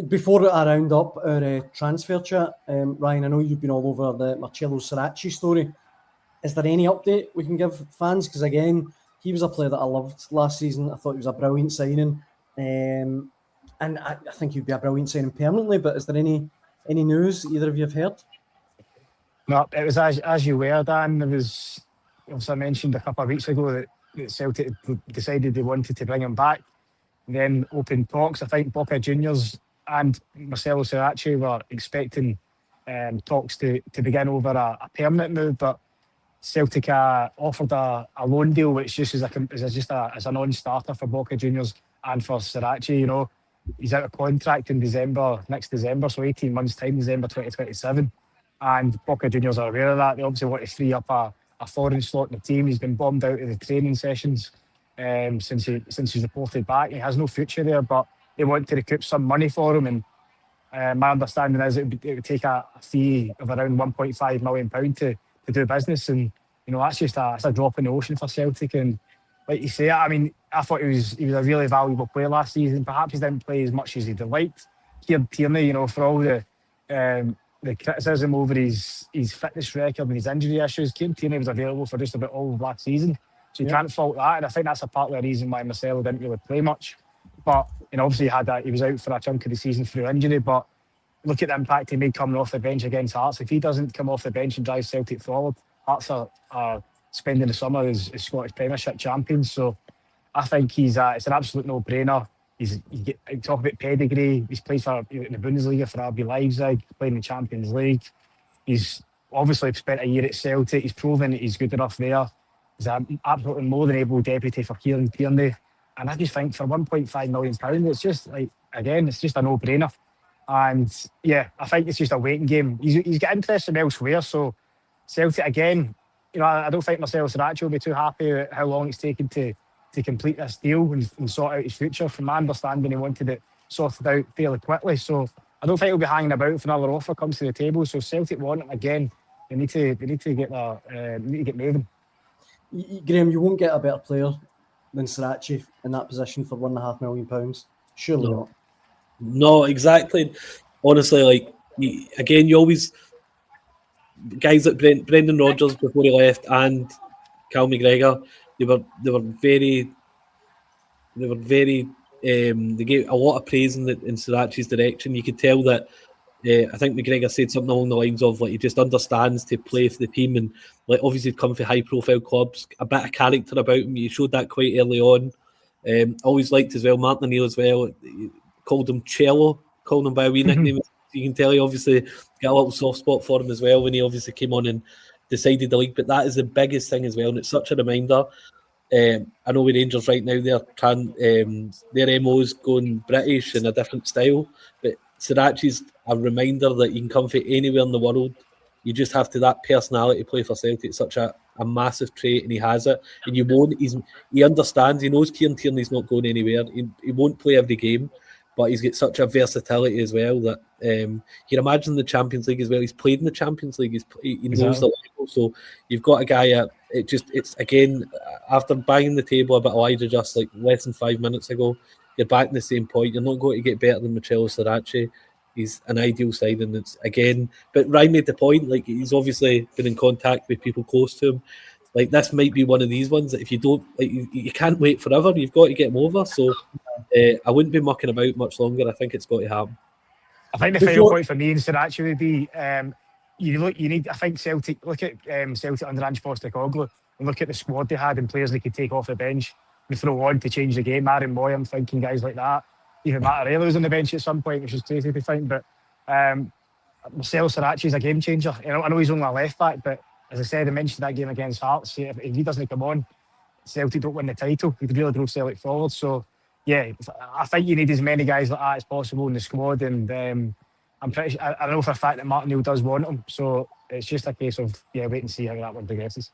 Before I round up our transfer chat, Ryan, I know you've been all over the Marcelo Saracchi story. Is there any update we can give fans? Because again, he was a player that I loved last season. I thought he was a brilliant signing. And I think he'd be a brilliant signing permanently, but is there any news either of you have heard? No, it was as you were, Dan. There was, obviously I mentioned a couple of weeks ago that Celtic decided they wanted to bring him back. And then open talks. I think Boca Juniors and Marcelo Saracchi were expecting talks to begin over a permanent move, but Celtic offered a loan deal, which just is a non-starter for Boca Juniors and for Saracchi. You know, he's out of contract in next December, so 18 months' time, December 2027. And Boca Juniors are aware of that. They obviously want to free up a foreign slot in the team. He's been bombed out of the training sessions since he's reported back. He has no future there, but they want to recoup some money for him. And my understanding is it would take a fee of around £1.5 million to do business, and you know that's just a drop in the ocean for Celtic. And like you say, I mean, I thought he was a really valuable player last season. Perhaps he didn't play as much as he'd have liked. Kieran Tierney, you know, for all the criticism over his fitness record and his injury issues, Kieran Tierney was available for just about all of last season, so you can't fault that. And I think that's a part of the reason why Marcelo didn't really play much. But you know, obviously he was out for a chunk of the season through injury, but look at the impact he made coming off the bench against Hearts. If he doesn't come off the bench and drive Celtic forward, Hearts are spending the summer as Scottish Premiership champions. So I think it's an absolute no-brainer. Talk about pedigree. He's played for in the Bundesliga for RB Leipzig, played in the Champions League. He's obviously spent a year at Celtic. He's proven that he's good enough there. He's an absolutely more than able deputy for Kieran Tierney. And I just think for £1.5 million, it's just it's just a no-brainer. And yeah, I think it's just a waiting game. He's got interest from elsewhere, so Celtic again. You know, I don't think Marcelo Saracchi will be too happy with how long it's taken to complete this deal and sort out his future. From my understanding, he wanted it sorted out fairly quickly, so I don't think he'll be hanging about if another offer comes to the table. So Celtic want him again. They need to get moving. Graham, you won't get a better player than Saracchi in that position for £1.5 million. Surely not. No, exactly. Honestly, like you always guys like Brendan Rodgers before he left and Cal McGregor, they gave a lot of praise in Saracchi's direction. You could tell that I think McGregor said something along the lines of like he just understands to play for the team, and like obviously he'd come for high profile clubs, a bit of character about him. He showed that quite early on. Always liked as well Martin O'Neill as well. Called him Cello, called him by a wee nickname. You can tell he obviously got a little soft spot for him as well when he obviously came on and decided the league. But that is the biggest thing as well, and it's such a reminder. I know with Rangers right now, their MO is going British in a different style, but Saracchi's a reminder that you can come from anywhere in the world. You just have to that personality to play for Celtic. It's such a massive trait, and he has it. And you won't. He understands. He knows Kieran Tierney's not going anywhere. He won't play every game. But he's got such a versatility as well that you can imagine the Champions League as well. He's played in the Champions League. He knows the level. So you've got a guy. It's again after banging the table about Elijah just like less than 5 minutes ago. You're back in the same point. You're not going to get better than Marcelo Saracchi. He's an ideal side, and it's again. But Ryan made the point. Like he's obviously been in contact with people close to him. Like this might be one of these ones that if you don't, like, you can't wait forever. You've got to get him over. So I wouldn't be mucking about much longer. I think it's got to happen. I think the final point for me in Saracchi would be you need. I think Celtic look at Celtic under Ange Postecoglou and look at the squad they had and players they could take off the bench and throw on to change the game. Aaron Moy, I'm thinking guys like that. Even Mattarella was on the bench at some point, which is crazy to think. But Marcelo Saracchi is a game changer. You know, I know he's only a left back, but as I said, I mentioned that game against Hearts. If he doesn't come on, Celtic don't win the title. He'd really drove Celtic forward. So, yeah, I think you need as many guys like that as possible in the squad. And I'm pretty sure, I know for a fact that Martin O'Neill does want him. So it's just a case of, wait and see how that one progresses.